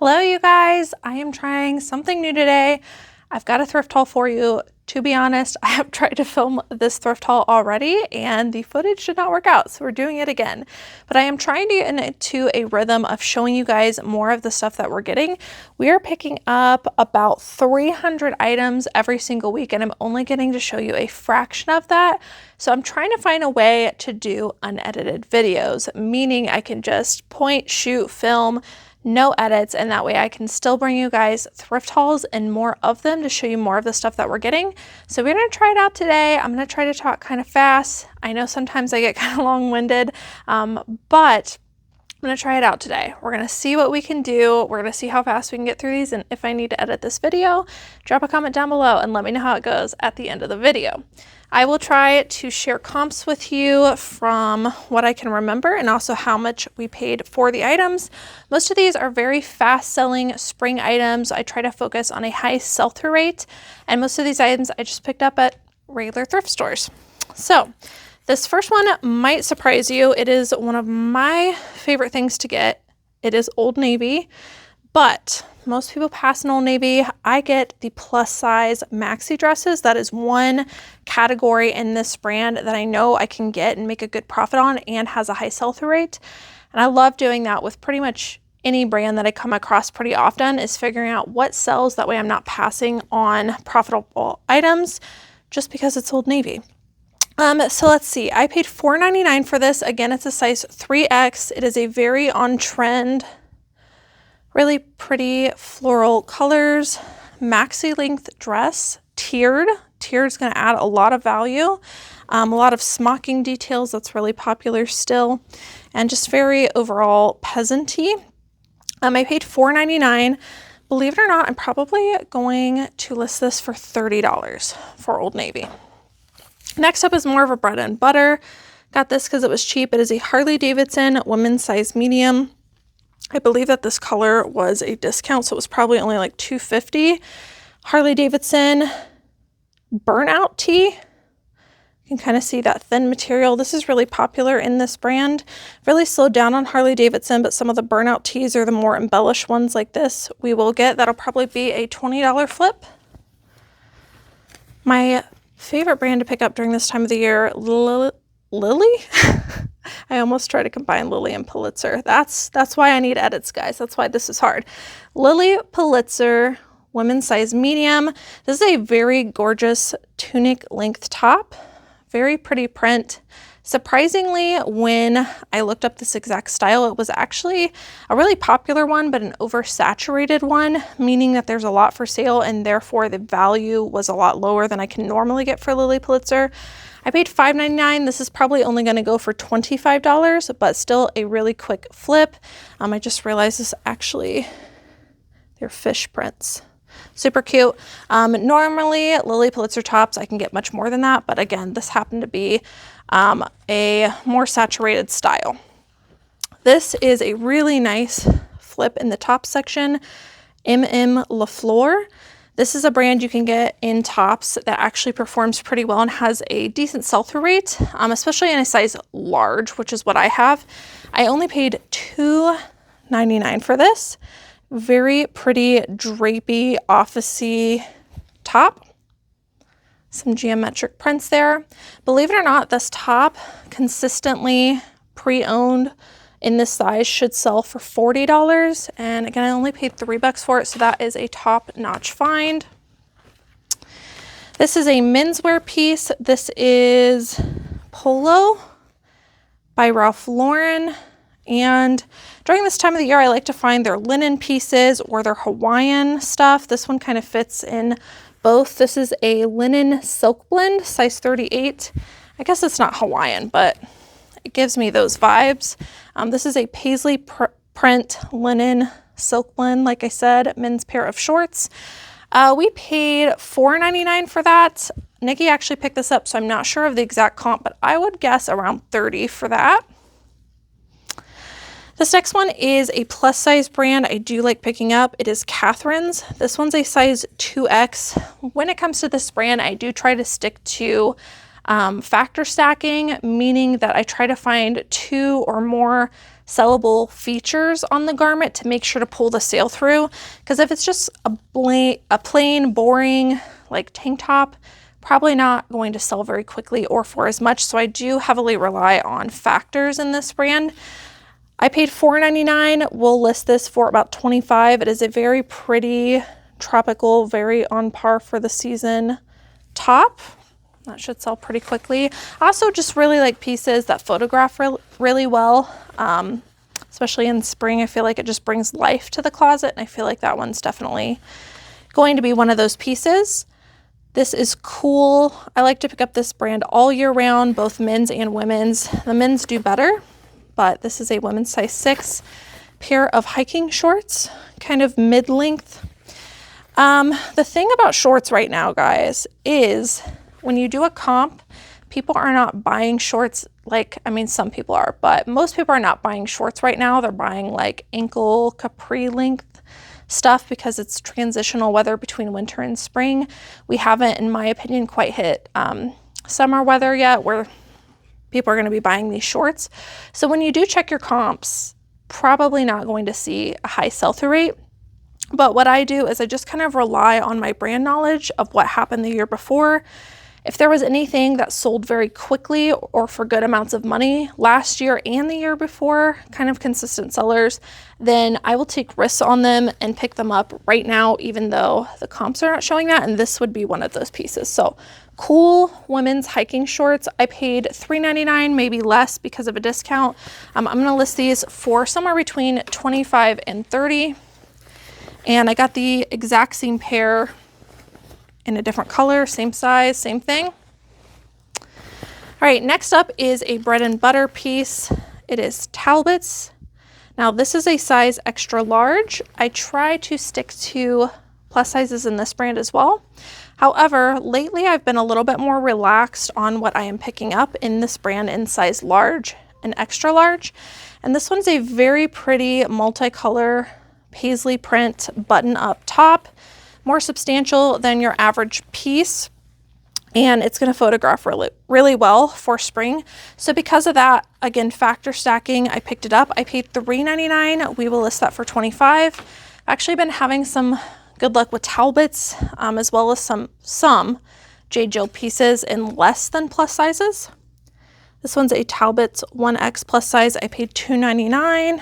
Hello, you guys. I am trying something new today. I've got a thrift haul for you. To be honest, I have tried to film this thrift haul already and the footage did not work out, so we're doing it again. But I am trying to get into a rhythm of showing you guys more of the stuff that we're getting. We are picking up about 300 items every single week, and I'm only getting to show you a fraction of that. So I'm trying to find a way to do unedited videos, meaning I can just point, shoot, film, no edits, and that way I can still bring you guys thrift hauls and more of them to show you more of the stuff that we're getting. So we're gonna try it out today. I'm gonna try to talk kind of fast. I know sometimes I get kind of long-winded, but I'm gonna try it out today. We're gonna see what we can do. We're gonna see how fast we can get through these, and if I need to edit this video, drop a comment down below and let me know how it goes at the end of the video. I will try to share comps with you from what I can remember and also how much we paid for the items. Most of these are very fast selling spring items. I try to focus on a high sell-through rate, and most of these items I just picked up at regular thrift stores. So this first one might surprise you. It is one of my favorite things to get. It is Old Navy, but most people pass on Old Navy. I get the plus size maxi dresses. That is one category in this brand that I know I can get and make a good profit on and has a high sell-through rate. And I love doing that with pretty much any brand that I come across pretty often, is figuring out what sells. That way I'm not passing on profitable items just because it's Old Navy. So let's see, I paid $4.99 for this. Again, it's a size 3X. It is a very on trend, really pretty floral colors, maxi length dress, tiered. Tiered is going to add a lot of value. A lot of smocking details, that's really popular still, and just very overall peasant-y. I paid $4.99. Believe it or not, I'm probably going to list this for $30 for Old Navy. Next up is more of a bread and butter. Got this because it was cheap. It is a Harley Davidson women's size medium. I believe that this color was a discount, so it was probably only like $2.50. Harley Davidson burnout tee. You can kind of see that thin material. This is really popular in this brand. Really slowed down on Harley Davidson, but some of the burnout tees are the more embellished ones like this we will get. That'll probably be a $20 flip. My favorite brand to pick up during this time of the year, Lily? I almost try to combine Lily and Pulitzer. That's why I need edits, guys. That's why this is hard. Lily Pulitzer, women's size medium. This is a very gorgeous tunic length top. Very pretty print. Surprisingly, when I looked up this exact style, it was actually a really popular one, but an oversaturated one, meaning that there's a lot for sale and therefore the value was a lot lower than I can normally get for Lily Pulitzer. I paid $5.99. This is probably only going to go for $25, but still a really quick flip. I just realized this actually, they're fish prints. Super cute. Normally Lily Pulitzer tops, I can get much more than that, but again, this happened to be a more saturated style. This is a really nice flip in the top section, LaFleur. This is a brand you can get in tops that actually performs pretty well and has a decent sell-through rate, especially in a size large, which is what I have. I only paid $2.99 for this. Very pretty drapey, office-y top. Some geometric prints there. Believe it or not, this top consistently pre-owned in this size should sell for $40. And again, I only paid $3 for it, so that is a top-notch find. This is a menswear piece. This is Polo by Ralph Lauren. And during this time of the year, I like to find their linen pieces or their Hawaiian stuff. This one kind of fits in both. This is a linen silk blend, size 38. I guess it's not Hawaiian, but it gives me those vibes. This is a paisley print linen silk blend, like I said, men's pair of shorts. We paid $4.99 for that. Nikki actually picked this up, so I'm not sure of the exact comp, but I would guess around $30 for that. This next one is a plus size brand I do like picking up. It is Catherine's. This one's a size 2X. When it comes to this brand, I do try to stick to factor stacking, meaning that I try to find 2 or more sellable features on the garment to make sure to pull the sale through. Because if it's just a plain, boring, like tank top, probably not going to sell very quickly or for as much. So I do heavily rely on factors in this brand. I paid $4.99. We'll list this for about $25. It is a very pretty, tropical, very on par for the season top. That should sell pretty quickly. I also just really like pieces that photograph really well, especially in spring. I feel like it just brings life to the closet, and I feel like that one's definitely going to be one of those pieces. This is cool. I like to pick up this brand all year round, both men's and women's. The men's do better, but this is a women's size 6 pair of hiking shorts, kind of mid-length. The thing about shorts right now, guys, is when you do a comp, people are not buying shorts like, I mean, some people are, but most people are not buying shorts right now. They're buying like ankle capri length stuff because it's transitional weather between winter and spring. We haven't, in my opinion, quite hit summer weather yet where people are going to be buying these shorts. So when you do check your comps, probably not going to see a high sell-through rate. But what I do is I just kind of rely on my brand knowledge of what happened the year before. If there was anything that sold very quickly or for good amounts of money last year and the year before, kind of consistent sellers, then I will take risks on them and pick them up right now, even though the comps are not showing that. And this would be one of those pieces. So cool women's hiking shorts. I paid $3.99, maybe less because of a discount. I'm going to list these for somewhere between $25 and $30. And I got the exact same pair in a different color, same size, same thing. All right, next up is a bread and butter piece. It is Talbot's. Now this is a size extra large. I try to stick to plus sizes in this brand as well. However, lately I've been a little bit more relaxed on what I am picking up in this brand in size large and extra large. And this one's a very pretty multicolor paisley print button up top, more substantial than your average piece, and it's going to photograph really well for spring. So because of that, again, factor stacking, I picked it up. I paid $3.99. We will list that for $25. I've actually been having some good luck with Talbots, as well as some J. Jill pieces in less than plus sizes. This one's a Talbot's 1X plus size. I paid $2.99.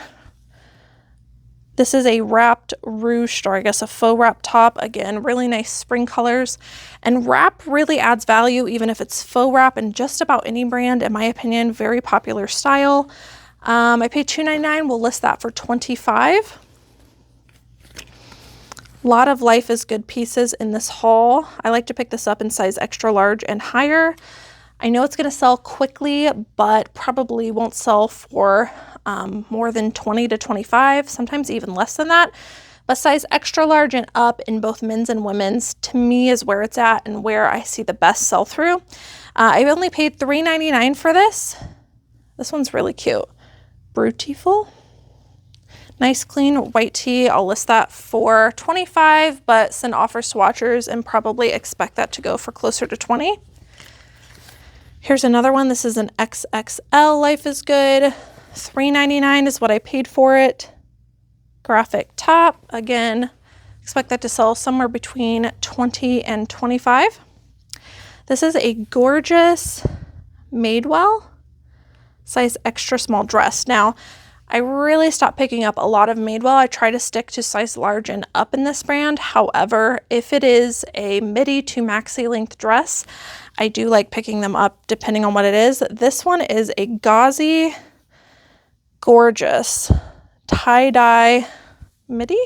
This is a wrapped ruched, or I guess a faux wrap top. Again, really nice spring colors. And wrap really adds value, even if it's faux wrap in just about any brand, in my opinion. Very popular style. I paid $2.99. We'll list that for $25. A lot of Life is Good pieces in this haul. I like to pick this up in size extra large and higher. I know it's going to sell quickly, but probably won't sell for more than 20 to 25, sometimes even less than that. But size extra large and up in both men's and women's, to me, is where it's at and where I see the best sell through. I only paid $3.99 for this. This one's really cute. Beautiful. Nice clean white tee. I'll list that for $25, but send offers to watchers and probably expect that to go for closer to $20. Here's another one. This is an XXL Life is Good. $3.99 is what I paid for it. Graphic top. Again, expect that to sell somewhere between $20 and $25. This is a gorgeous Madewell size extra small dress. Now, I really stopped picking up a lot of Madewell. I try to stick to size large and up in this brand. However, if it is a midi to maxi length dress, I do like picking them up depending on what it is. This one is a gauzy, gorgeous tie-dye midi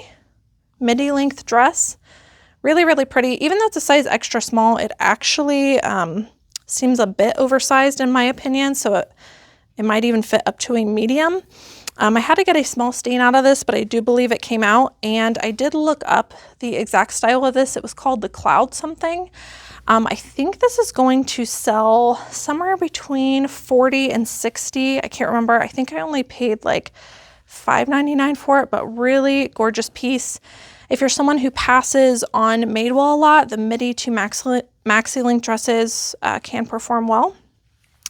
length dress. Really, really pretty. Even though it's a size extra small, it actually seems a bit oversized in my opinion, so it might even fit up to a medium. I had to get a small stain out of this, but I do believe it came out, and I did look up the exact style of this. It was called the Cloud something. I think this is going to sell somewhere between $40 and $60. I can't remember. I think I only paid like $5.99 for it, but really gorgeous piece. If you're someone who passes on Madewell a lot, the midi to maxi length dresses can perform well.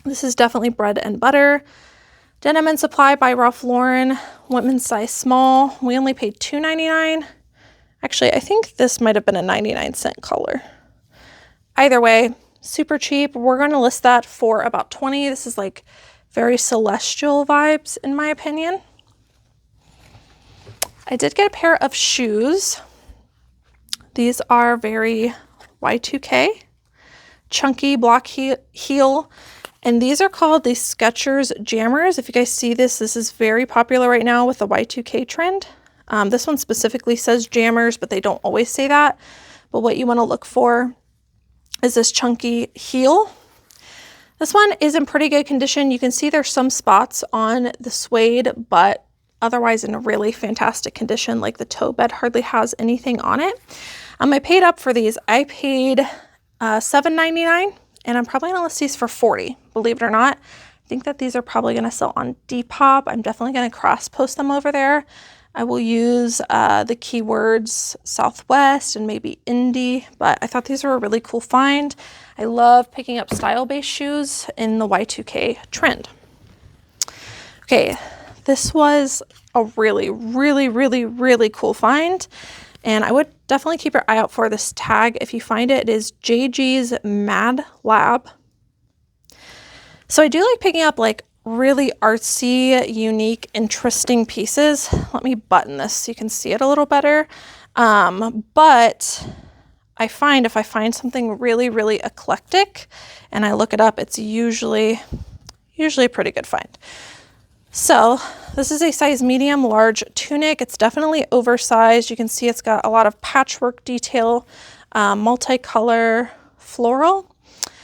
This is definitely bread and butter. Denim and Supply by Ralph Lauren, women's size small. We only paid $2.99. Actually, I think this might have been a 99-cent color. Either way, super cheap. We're going to list that for about $20. This is like very celestial vibes in my opinion. I did get a pair of shoes. These are very Y2K, chunky block heel. And these are called the Skechers Jammers. If you guys see this, this is very popular right now with the Y2K trend. This one specifically says Jammers, but they don't always say that. But what you want to look for is this chunky heel. This one is in pretty good condition. You can see there's some spots on the suede, but otherwise in a really fantastic condition. Like the toe bed hardly has anything on it. I paid up for these. I paid $7.99. And I'm probably gonna list these for $40, believe it or not. I think that these are probably gonna sell on Depop. I'm definitely gonna cross post them over there. I will use the keywords Southwest and maybe Indie, but I thought these were a really cool find. I love picking up style-based shoes in the Y2K trend. Okay, this was a really, really, really, really cool find. And I would definitely keep your eye out for this tag. If you find it, it is JG's Mad Lab. So I do like picking up like really artsy, unique, interesting pieces. Let me button this so you can see it a little better. But I find if I find something really, really eclectic and I look it up, it's usually a pretty good find. So this is a size medium large tunic. It's definitely oversized. You can see it's got a lot of patchwork detail, multicolor floral.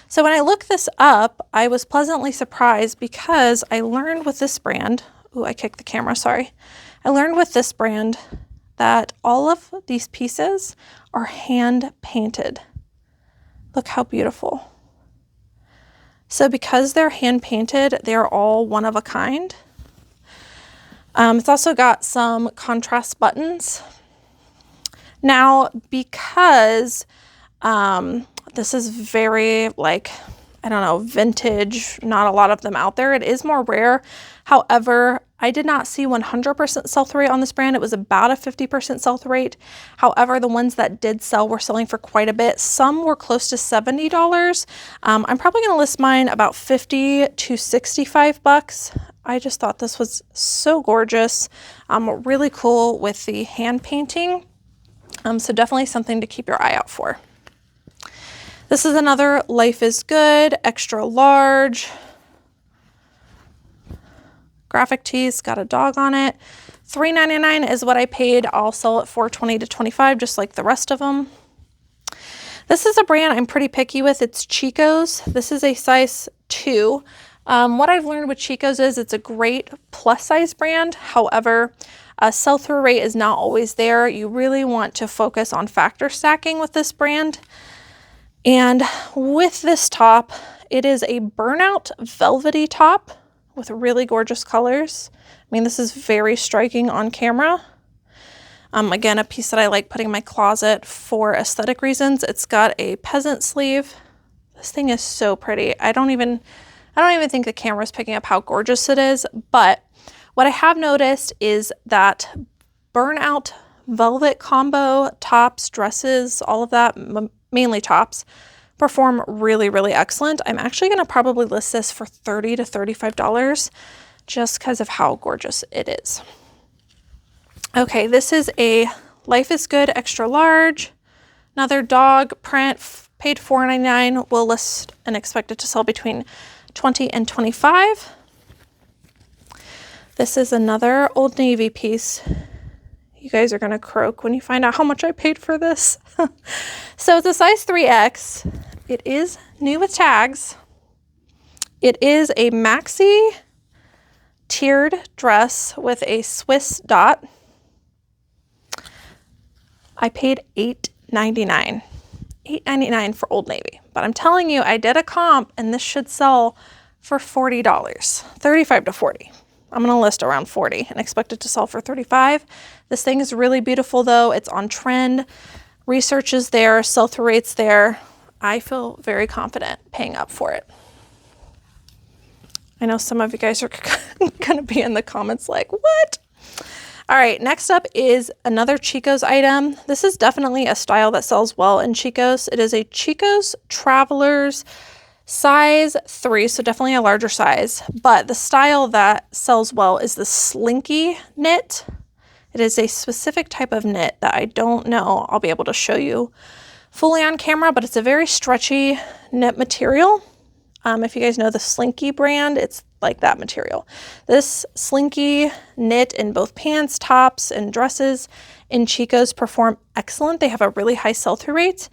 So when I looked this up, I was pleasantly surprised because I learned with this brand, ooh, I kicked the camera, sorry. I learned with this brand that all of these pieces are hand painted. Look how beautiful. So because they're hand painted, they're all one of a kind. It's also got some contrast buttons. Now, because this is very like, I don't know, vintage, not a lot of them out there, it is more rare. However, I did not see 100% sell-through rate on this brand. It was about a 50% sell-through rate. However, the ones that did sell were selling for quite a bit. Some were close to $70. I'm probably going to list mine about $50 to $65. I just thought this was so gorgeous. Really cool with the hand painting. So definitely something to keep your eye out for. This is another Life is Good, extra large. Graphic tees, got a dog on it. $3.99 is what I paid. I'll sell it for $20 to $25, just like the rest of them. This is a brand I'm pretty picky with. It's Chico's. This is a size 2. What I've learned with Chico's is it's a great plus size brand. However, sell-through rate is not always there. You really want to focus on factor stacking with this brand. And with this top, it is a burnout velvety top with really gorgeous colors. I mean, this is very striking on camera. Again, a piece that I like putting in my closet for aesthetic reasons. It's got a peasant sleeve. This thing is so pretty. I don't even think the camera's picking up how gorgeous it is, but what I have noticed is that burnout velvet combo tops, dresses, all of that, mainly tops, perform really, really excellent. I'm actually going to probably list this for $30 to $35 just because of how gorgeous it is. Okay, this is a Life is Good extra large, another dog print, paid $4.99. We'll list and expect it to sell between $20 and $25. This is another Old Navy piece. You guys are gonna croak when you find out how much I paid for this. So it's a size 3X. It is new with tags. It is a maxi tiered dress with a Swiss dot. I paid $8.99. $8.99 for Old Navy. But I'm telling you, I did a comp and this should sell for $40. $35 to $40. I'm going to list around $40 and expect it to sell for $35. This thing is really beautiful though. It's on trend. Research is there. Sell-through rate's there. I feel very confident paying up for it. I know some of you guys are gonna be in the comments like, what? All right, next up is another Chico's item. This is definitely a style that sells well in Chico's. It is a Chico's Travelers size 3, so definitely a larger size. But the style that sells well is the slinky knit. It is a specific type of knit that I don't know I'll be able to show you fully on camera, but it's a very stretchy knit material. If you guys know the Slinky brand, it's like that material. This Slinky knit in both pants, tops, and dresses in Chico's perform excellent. They have a really high sell-through rate.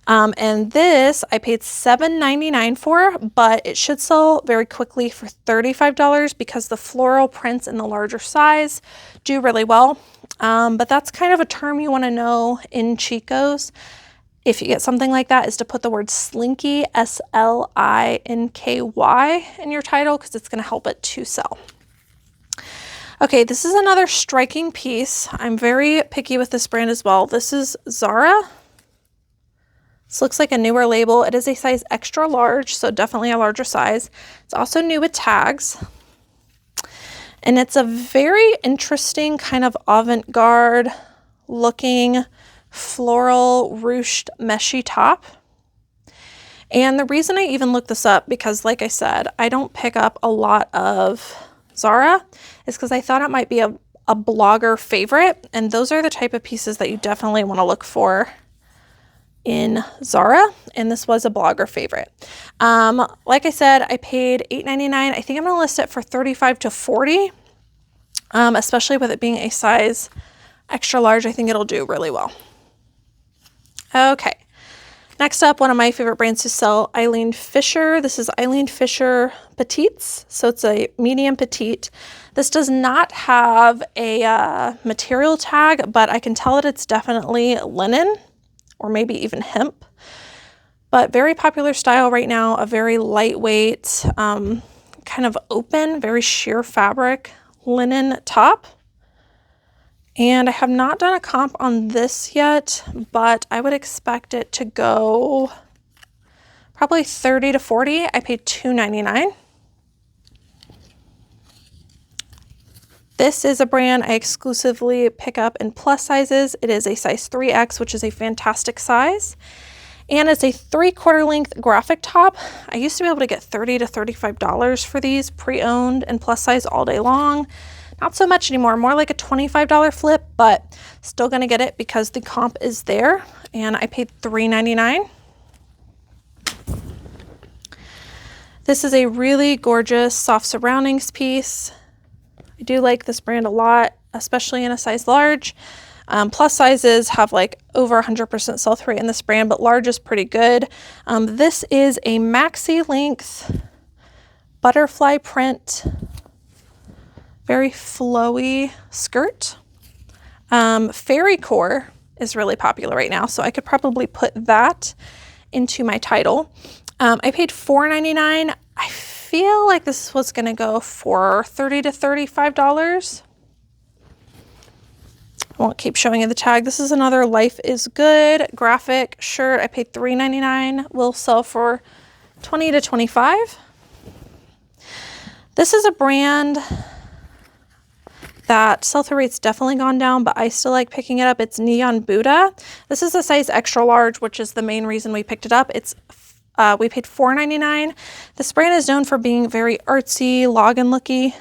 And this I paid $7.99 for, but it should sell very quickly for $35 because the floral prints in the larger size do really well. But that's kind of a term you want to know in Chico's. If you get something like that, is to put the word slinky, S-L-I-N-K-Y, in your title because it's going to help it to sell. Okay, this is another striking piece. I'm very picky with this brand as well. This is Zara. This looks like a newer label. It is a size extra large, so definitely a larger size. It's also new with tags. And it's a very interesting kind of avant-garde looking floral ruched meshy top. And the reason I even looked this up, because like I said, I don't pick up a lot of Zara, is because I thought it might be a blogger favorite. And those are the type of pieces that you definitely want to look for in Zara. And this was a blogger favorite. Like I said, I paid $8.99. I think I'm going to list it for $35 to $40, especially with it being a size extra large. I think it'll do really well. Okay, next up, one of my favorite brands to sell, Eileen Fisher. This is Eileen Fisher Petites, so it's a medium petite. This does not have a material tag, but I can tell that it's definitely linen or maybe even hemp. But very popular style right now, a very lightweight, kind of open, very sheer fabric linen top. And I have not done a comp on this yet, but I would expect it to go probably $30 to $40. I paid $2.99. This is a brand I exclusively pick up in plus sizes. It is a size 3X, which is a fantastic size. And it's a 3/4 length graphic top. I used to be able to get $30 to $35 for these pre-owned and plus size all day long. Not so much anymore, more like a $25 flip, but still gonna get it because the comp is there, and I paid $3.99. This is a really gorgeous soft surroundings piece. I do like this brand a lot, especially in a size large. Plus sizes have like over 100% sell-through rate in this brand, but large is pretty good. This is a maxi length butterfly print, very flowy skirt. Fairy core is really popular right now, so I could probably put that into my title. I paid $4.99. I feel like this was gonna go for $30 to $35. I won't keep showing you the tag. This is another Life is Good graphic shirt. I paid $3.99. Will sell for $20 to $25. This is a brand that sell-through rate's definitely gone down, but I still like picking it up. It's Neon Buddha. This is a size extra large, which is the main reason we picked it up. It's we paid $4.99. This brand is known for being very artsy, login looky,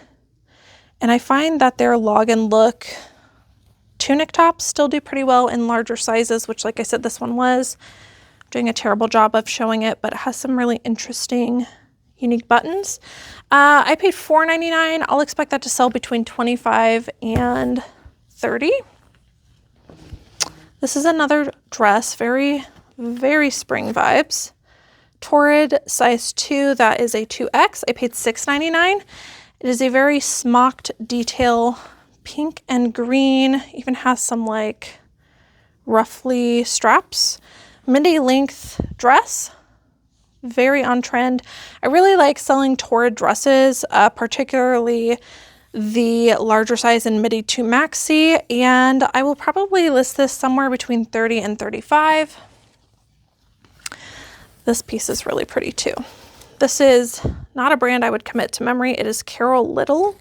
and I find that their login look tunic tops still do pretty well in larger sizes, which, like I said, this one was. I'm doing a terrible job of showing it, but it has some really interesting, unique buttons. I paid $4.99. I'll expect that to sell between $25 and $30. This is another dress, very, very spring vibes. Torrid size 2, that is a 2X. I paid $6.99. It is a very smocked detail, pink and green, even has some like ruffly straps. Midi length dress, very on trend. I really like selling Torrid dresses, particularly the larger size in midi to maxi, and I will probably list this somewhere between $30 and $35. This piece is really pretty too. This is not a brand I would commit to memory. It is Carol Little.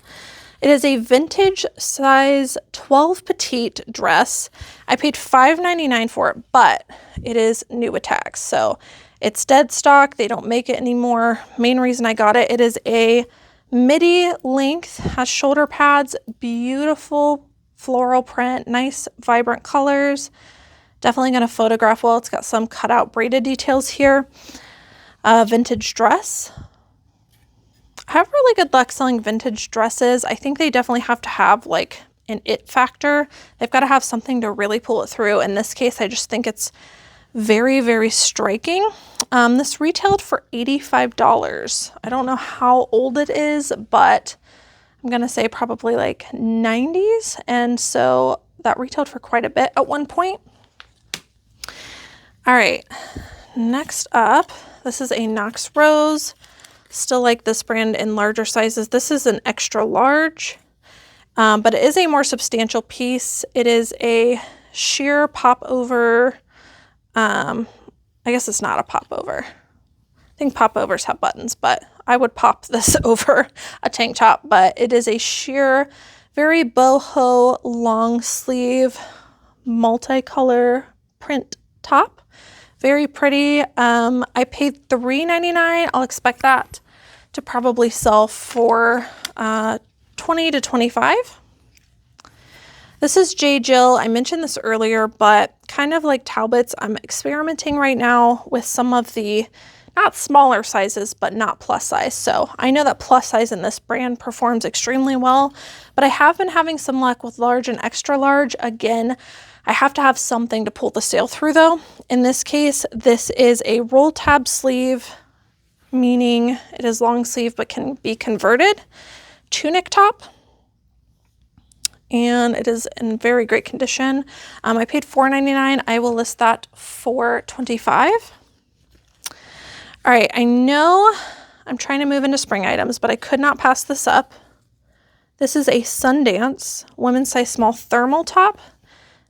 It is a vintage size 12 petite dress. I paid $5.99 for it, but it is new with tags. So it's dead stock. They don't make it anymore. Main reason I got it, it is a midi length, has shoulder pads, beautiful floral print, nice vibrant colors. Definitely going to photograph well. It's got some cutout braided details here. Vintage dress. I have really good luck selling vintage dresses. I think they definitely have to have like an it factor. They've got to have something to really pull it through. In this case, I just think it's very, very striking. This retailed for $85. I don't know how old it is, but I'm going to say probably like 90s. And so that retailed for quite a bit at one point. All right, next up, this is a Knox Rose. Still like this brand in larger sizes. This is an extra large, but it is a more substantial piece. It is a sheer pop over. I guess it's not a pop over. I think pop overs have buttons, but I would pop this over a tank top. But it is a sheer, very boho long sleeve, multicolor print top. Very pretty. I paid $3.99. I'll expect that to probably sell for $20 to $25. This is J. Jill. I mentioned this earlier, but kind of like Talbot's, I'm experimenting right now with some of the, not smaller sizes, but not plus size. So I know that plus size in this brand performs extremely well, but I have been having some luck with large and extra large. Again, I have to have something to pull the sale through though. In this case, this is a roll tab sleeve, meaning it is long sleeve but can be converted, tunic top. And it is in very great condition. I paid $4.99. I will list that for $25. All right, I know I'm trying to move into spring items, but I could not pass this up. This is a Sundance women's size small thermal top.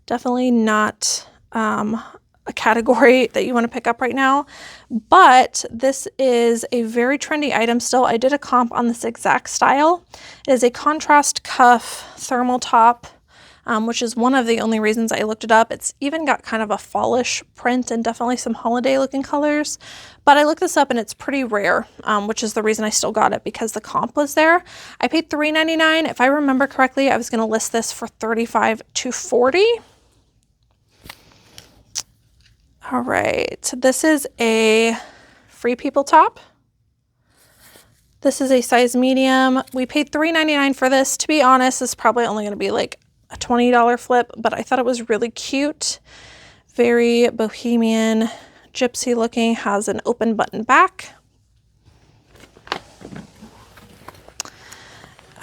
Definitely not a category that you want to pick up right now, but this is a very trendy item still. I did a comp on this exact style. It is a contrast cuff thermal top, which is one of the only reasons I looked it up. It's even got kind of a fallish print and definitely some holiday looking colors, but I looked this up and it's pretty rare, which is the reason I still got it, because the comp was there. I paid $3.99. If I remember correctly, I was going to list this for $35 to $40. All right, this is a Free People top. This is a size medium. We paid $3.99 for this. To be honest, this is probably only going to be like a $20 flip, but I thought it was really cute. Very bohemian, gypsy looking, has an open button back.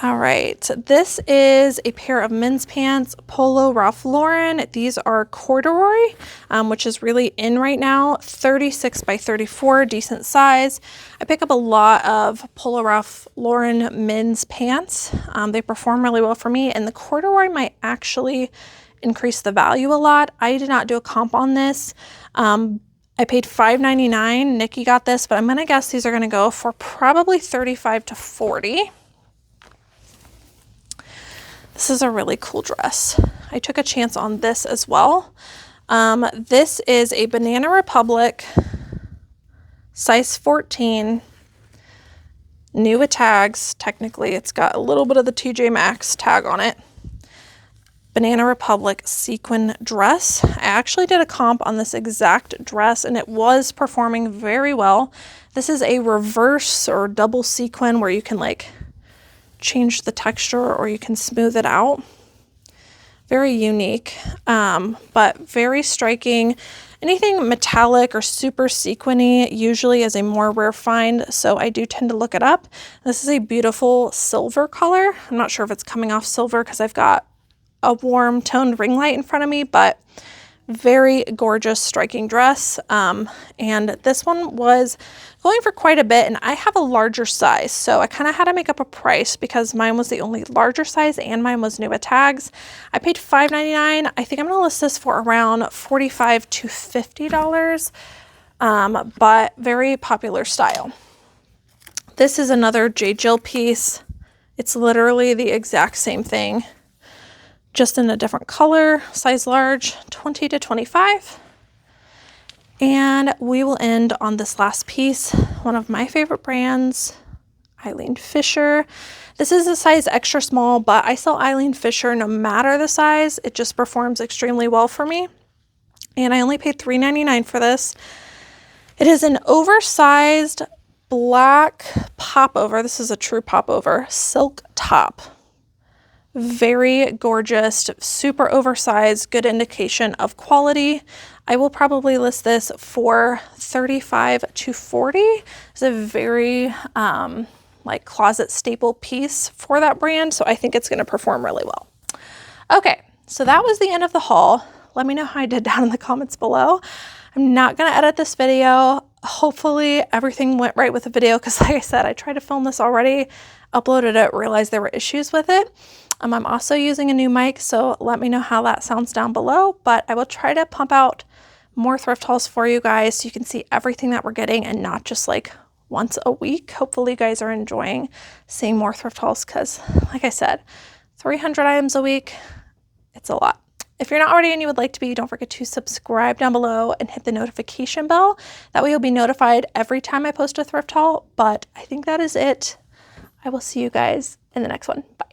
All right, this is a pair of men's pants, Polo Ralph Lauren. These are corduroy, which is really in right now, 36 by 34, decent size. I pick up a lot of Polo Ralph Lauren men's pants. They perform really well for me, and the corduroy might actually increase the value a lot. I did not do a comp on this. I paid $5.99. Nikki got this, but I'm gonna guess these are gonna go for probably $35 to $40. This is a really cool dress. I took a chance on this as well. This is a Banana Republic, size 14, new with tags. Technically, it's got a little bit of the TJ Maxx tag on it. Banana Republic sequin dress. I actually did a comp on this exact dress and it was performing very well. This is a reverse or double sequin where you can like change the texture or you can smooth it out. Very unique, but very striking. Anything metallic or super sequiny usually is a more rare find, so I do tend to look it up. This is a beautiful silver color. I'm not sure if it's coming off silver because I've got a warm toned ring light in front of me, but very gorgeous, striking dress. And this one was going for quite a bit, and I have a larger size, so I kind of had to make up a price because mine was the only larger size and mine was new with tags. I paid $5.99. I think I'm gonna list this for around $45 to $50, but very popular style. This is another Jade Jill piece. It's literally the exact same thing, just in a different color, size large, 20 to 25. And we will end on this last piece, one of my favorite brands, Eileen Fisher. This is a size extra small, but I sell Eileen Fisher no matter the size. It just performs extremely well for me. And I only paid $3.99 for this. It is an oversized black popover. This is a true popover silk top. Very gorgeous, super oversized, good indication of quality. I will probably list this for $35 to $40. It's a very like closet staple piece for that brand, so I think it's going to perform really well. Okay, so that was the end of the haul. Let me know how I did down in the comments below. I'm not going to edit this video. Hopefully everything went right with the video, because like I said, I tried to film this already, uploaded it, realized there were issues with it. I'm also using a new mic, so let me know how that sounds down below, but I will try to pump out more thrift hauls for you guys so you can see everything that we're getting and not just like once a week. Hopefully you guys are enjoying seeing more thrift hauls, because like I said, 300 items a week, it's a lot. If you're not already and you would like to be, don't forget to subscribe down below and hit the notification bell. That way you'll be notified every time I post a thrift haul. But I think that is it. I will see you guys in the next one. Bye.